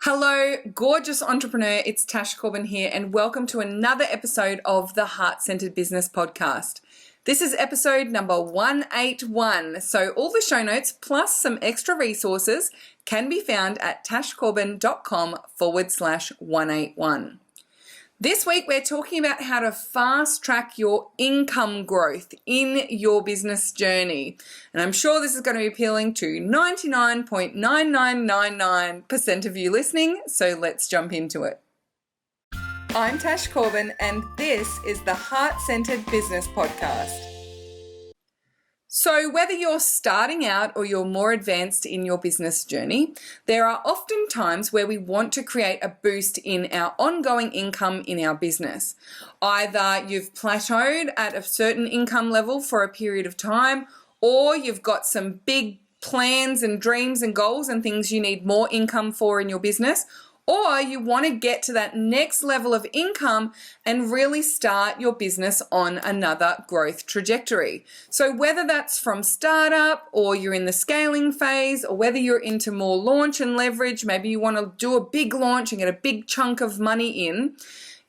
Hello, gorgeous entrepreneur. It's Tash Corbin here, and welcome to another episode of the Heart-Centered Business Podcast. This is episode number 181. So all the show notes plus some extra resources can be found at tashcorbin.com/181. This week, we're talking about how to fast track your income growth in your business journey. And I'm sure this is going to be appealing to 99.9999% of you listening. So let's jump into it. I'm Tash Corbin, and this is the Heart-Centered Business Podcast. So whether you're starting out or you're more advanced in your business journey, there are often times where we want to create a boost in our ongoing income in our business. Either you've plateaued at a certain income level for a period of time, or you've got some big plans and dreams and goals and things you need more income for in your business, or you want to get to that next level of income and really start your business on another growth trajectory. So whether that's from startup or you're in the scaling phase, or whether you're into more launch and leverage, maybe you want to do a big launch and get a big chunk of money in,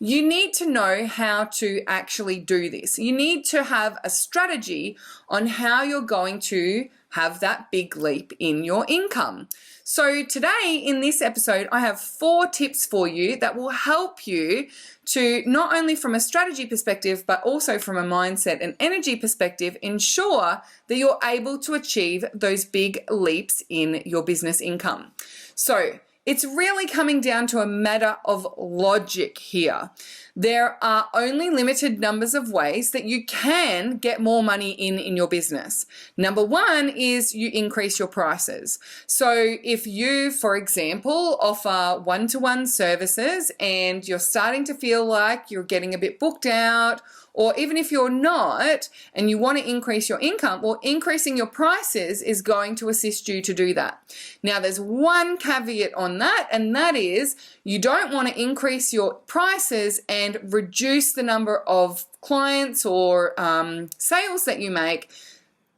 you need to know how to actually do this. You need to have a strategy on how you're going to have that big leap in your income. So today in this episode, I have 4 tips for you that will help you to not only from a strategy perspective, but also from a mindset and energy perspective, ensure that you're able to achieve those big leaps in your business income. So it's really coming down to a matter of logic here. There are only limited numbers of ways that you can get more money in your business. Number one is you increase your prices. So if you, for example, offer one-to-one services and you're starting to feel like you're getting a bit booked out, or even if you're not and you want to increase your income, well, increasing your prices is going to assist you to do that. Now, there's one caveat on that, and that is you don't want to increase your prices and reduce the number of clients or sales that you make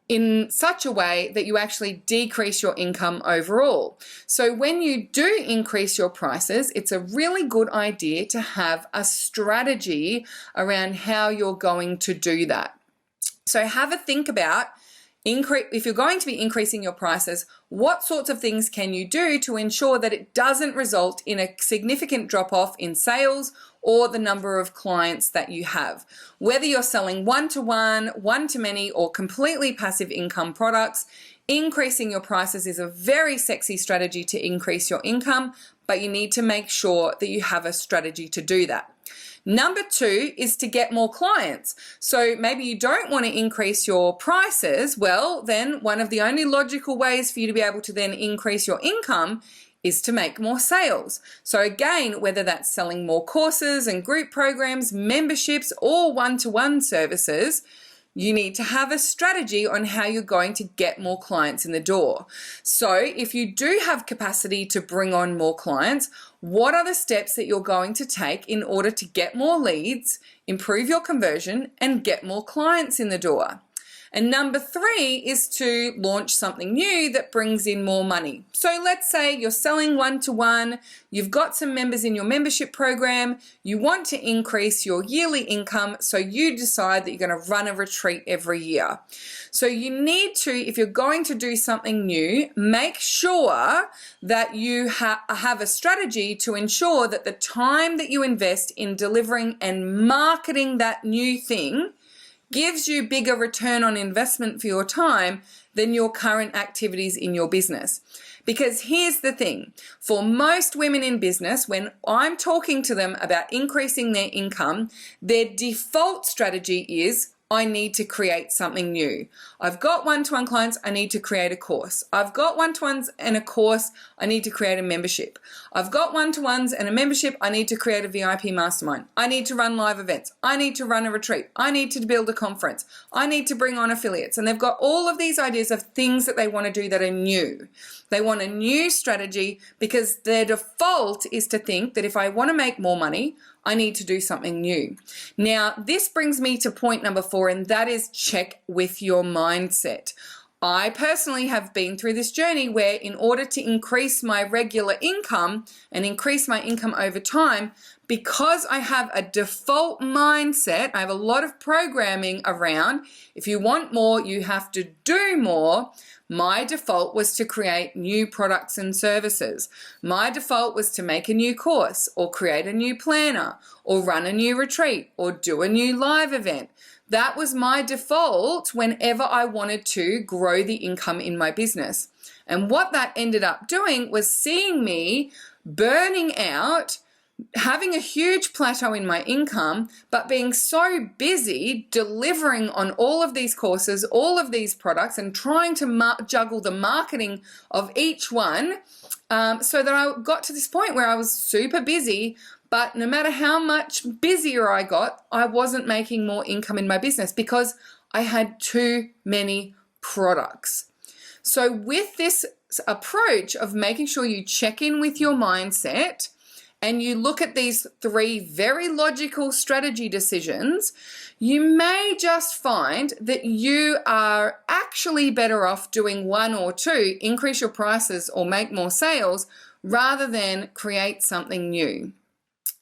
in such a way that you actually decrease your income overall. So when you do increase your prices, it's a really good idea to have a strategy around how you're going to do that. So have a think about if you're going to be increasing your prices, what sorts of things can you do to ensure that it doesn't result in a significant drop-off in sales or the number of clients that you have. Whether you're selling one-to-one, one-to-many, or completely passive income products, increasing your prices is a very sexy strategy to increase your income, but you need to make sure that you have a strategy to do that. Number 2 is to get more clients. So maybe you don't want to increase your prices. Well, then one of the only logical ways for you to be able to then increase your income is to make more sales. So again, whether that's selling more courses and group programs, memberships, or one-to-one services, you need to have a strategy on how you're going to get more clients in the door. So if you do have capacity to bring on more clients, what are the steps that you're going to take in order to get more leads, improve your conversion, and get more clients in the door? And number 3 is to launch something new that brings in more money. So let's say you're selling one-to-one, you've got some members in your membership program, you want to increase your yearly income, so you decide that you're going to run a retreat every year. So you need to, if you're going to do something new, make sure that you have a strategy to ensure that the time that you invest in delivering and marketing that new thing gives you bigger return on investment for your time than your current activities in your business. Because here's the thing, for most women in business, when I'm talking to them about increasing their income, their default strategy is, I need to create something new. I've got one-to-one clients, I need to create a course. I've got one-to-ones and a course, I need to create a membership. I've got one-to-ones and a membership, I need to create a VIP mastermind. I need to run live events. I need to run a retreat. I need to build a conference. I need to bring on affiliates. And they've got all of these ideas of things that they want to do that are new. They want a new strategy because their default is to think that if I want to make more money, I need to do something new. Now, this brings me to point number 4, and that is check with your mindset. I personally have been through this journey where in order to increase my regular income and increase my income over time, because I have a default mindset, I have a lot of programming around, if you want more, you have to do more. My default was to create new products and services. My default was to make a new course or create a new planner or run a new retreat or do a new live event. That was my default whenever I wanted to grow the income in my business. And what that ended up doing was seeing me burning out, having a huge plateau in my income, but being so busy delivering on all of these courses, all of these products, and trying to juggle the marketing of each one, so that I got to this point where I was super busy, but no matter how much busier I got, I wasn't making more income in my business because I had too many products. So with this approach of making sure you check in with your mindset and you look at these 3 very logical strategy decisions, you may just find that you are actually better off doing 1 or 2, increase your prices or make more sales, rather than create something new.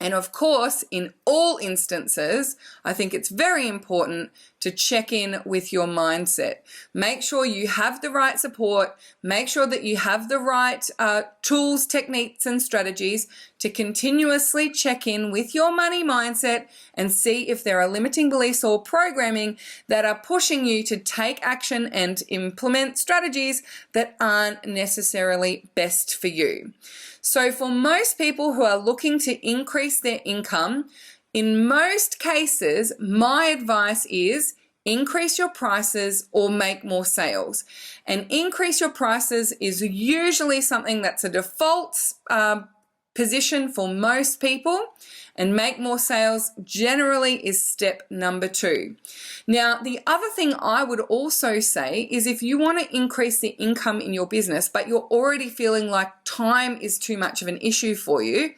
And of course, in all instances, I think it's very important to check in with your mindset. Make sure you have the right support. Make sure that you have the right tools, techniques, and strategies to continuously check in with your money mindset and see if there are limiting beliefs or programming that are pushing you to take action and implement strategies that aren't necessarily best for you. So for most people who are looking to increase their income, in most cases, my advice is increase your prices or make more sales. And increase your prices is usually something that's a default position for most people, and make more sales generally is step number 2. Now, the other thing I would also say is if you want to increase the income in your business, but you're already feeling like time is too much of an issue for you,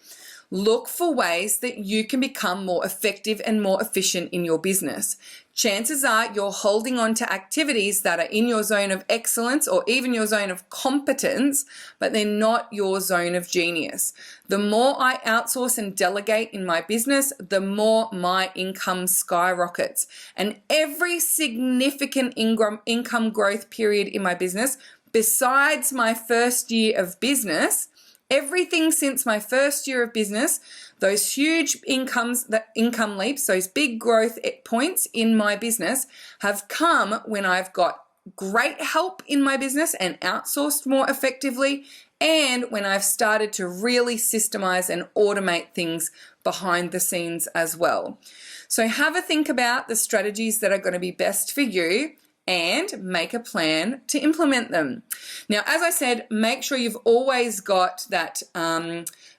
look for ways that you can become more effective and more efficient in your business. Chances are you're holding on to activities that are in your zone of excellence or even your zone of competence, but they're not your zone of genius. The more I outsource and delegate in my business, the more my income skyrockets. And every significant income growth period in my business, besides my first year of business, everything since my first year of business, those huge income leaps, those big growth points in my business have come when I've got great help in my business and outsourced more effectively, and when I've started to really systemize and automate things behind the scenes as well. So have a think about the strategies that are going to be best for you and make a plan to implement them. Now, as I said, make sure you've always got that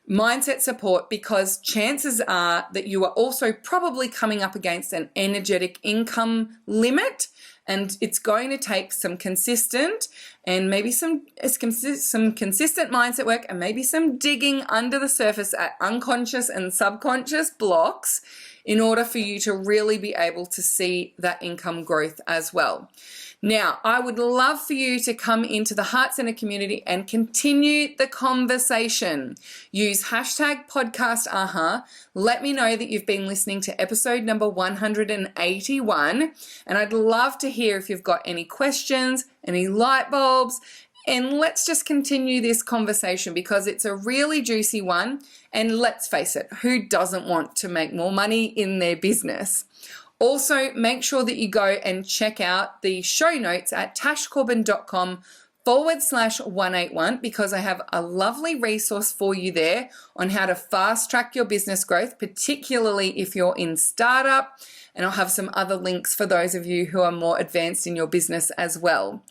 mindset support, because chances are that you are also probably coming up against an energetic income limit, and it's going to take some consistent and maybe some consistent mindset work and maybe some digging under the surface at unconscious and subconscious blocks in order for you to really be able to see that income growth as well. Now, I would love for you to come into the Heart Center community and continue the conversation. Use hashtag #PodcastAha. Let me know that you've been listening to episode number 181. And I'd love to hear if you've got any questions, any light bulbs, and let's just continue this conversation because it's a really juicy one. And let's face it, who doesn't want to make more money in their business? Also, make sure that you go and check out the show notes at tashcorbin.com/181 because I have a lovely resource for you there on how to fast track your business growth, particularly if you're in startup. And I'll have some other links for those of you who are more advanced in your business as well.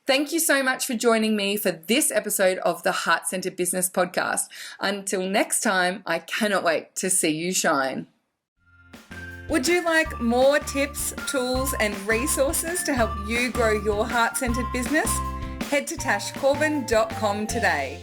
Thank you so much for joining me for this episode of the Heart Centered Business Podcast. Until next time, I cannot wait to see you shine. Would you like more tips, tools, and resources to help you grow your heart-centered business? Head to tashcorbin.com today.